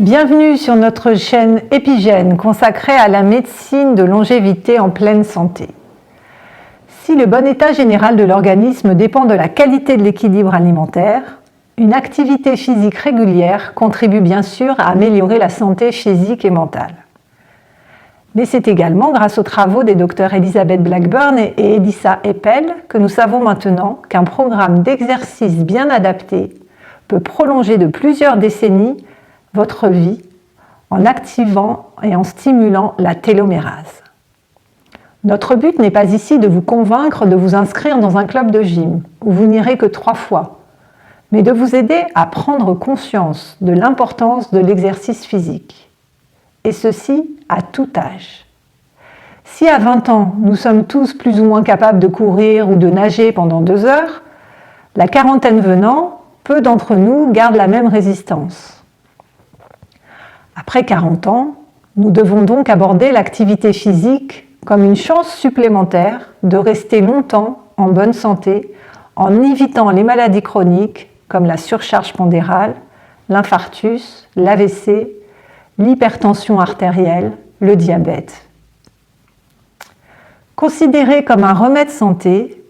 Bienvenue sur notre chaîne Épigène consacrée à la médecine de longévité en pleine santé. Si le bon état général de l'organisme dépend de la qualité de l'équilibre alimentaire, une activité physique régulière contribue bien sûr à améliorer la santé physique et mentale. Mais c'est également grâce aux travaux des docteurs Elizabeth Blackburn et Elissa Epel que nous savons maintenant qu'un programme d'exercice bien adapté peut prolonger de plusieurs décennies votre vie en activant et en stimulant la télomérase. Notre but n'est pas ici de vous convaincre de vous inscrire dans un club de gym où vous n'irez que 3 fois, mais de vous aider à prendre conscience de l'importance de l'exercice physique, et ceci à tout âge. Si à 20 ans, nous sommes tous plus ou moins capables de courir ou de nager pendant 2 heures, la quarantaine venant, peu d'entre nous gardent la même résistance. Après 40 ans, nous devons donc aborder l'activité physique comme une chance supplémentaire de rester longtemps en bonne santé en évitant les maladies chroniques comme la surcharge pondérale, l'infarctus, l'AVC, l'hypertension artérielle, le diabète. Considérée comme un remède santé,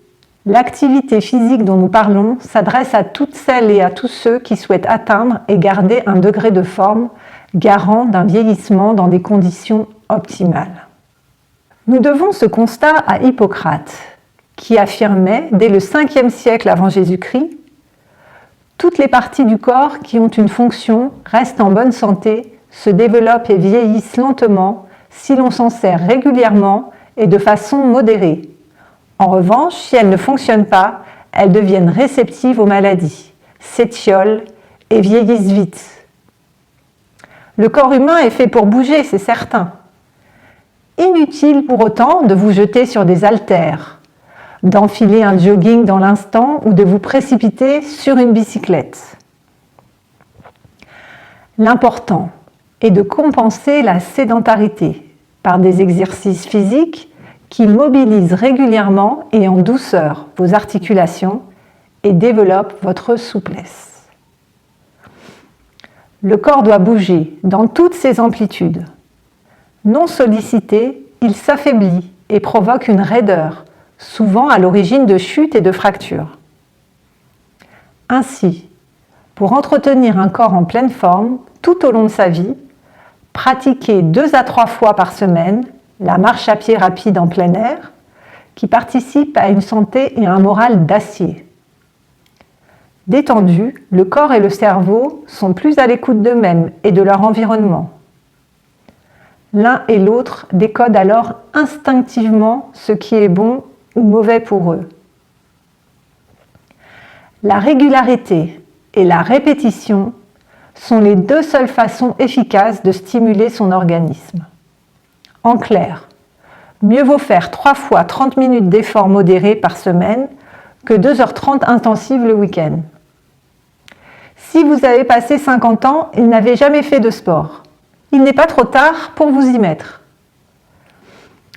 l'activité physique dont nous parlons s'adresse à toutes celles et à tous ceux qui souhaitent atteindre et garder un degré de forme garant d'un vieillissement dans des conditions optimales. Nous devons ce constat à Hippocrate, qui affirmait dès le 5e siècle avant Jésus-Christ « Toutes les parties du corps qui ont une fonction restent en bonne santé, se développent et vieillissent lentement si l'on s'en sert régulièrement et de façon modérée. En revanche, si elles ne fonctionnent pas, elles deviennent réceptives aux maladies, s'étiolent et vieillissent vite. » Le corps humain est fait pour bouger, c'est certain. Inutile pour autant de vous jeter sur des haltères, d'enfiler un jogging dans l'instant ou de vous précipiter sur une bicyclette. L'important est de compenser la sédentarité par des exercices physiques qui mobilisent régulièrement et en douceur vos articulations et développent votre souplesse. Le corps doit bouger dans toutes ses amplitudes. Non sollicité, il s'affaiblit et provoque une raideur, souvent à l'origine de chutes et de fractures. Ainsi, pour entretenir un corps en pleine forme tout au long de sa vie, pratiquez 2 à 3 fois par semaine la marche à pied rapide en plein air, qui participe à une santé et un moral d'acier. Détendus, le corps et le cerveau sont plus à l'écoute d'eux-mêmes et de leur environnement. L'un et l'autre décodent alors instinctivement ce qui est bon ou mauvais pour eux. La régularité et la répétition sont les 2 seules façons efficaces de stimuler son organisme. En clair, mieux vaut faire 3 fois 30 minutes d'effort modéré par semaine que 2h30 intensives le week-end. Si vous avez passé 50 ans et n'avez jamais fait de sport, il n'est pas trop tard pour vous y mettre.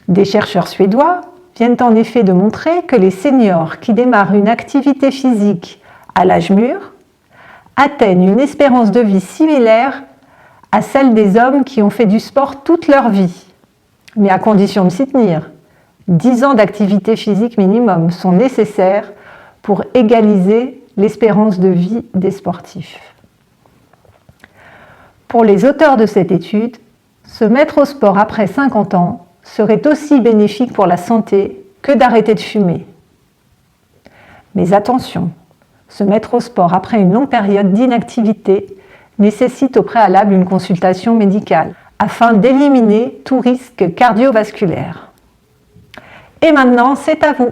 Des chercheurs suédois viennent en effet de montrer que les seniors qui démarrent une activité physique à l'âge mûr atteignent une espérance de vie similaire à celle des hommes qui ont fait du sport toute leur vie, mais à condition de s'y tenir. 10 ans d'activité physique minimum sont nécessaires pour égaliser l'espérance de vie des sportifs. Pour les auteurs de cette étude, se mettre au sport après 50 ans serait aussi bénéfique pour la santé que d'arrêter de fumer. Mais attention, se mettre au sport après une longue période d'inactivité nécessite au préalable une consultation médicale afin d'éliminer tout risque cardiovasculaire. Et maintenant, c'est à vous.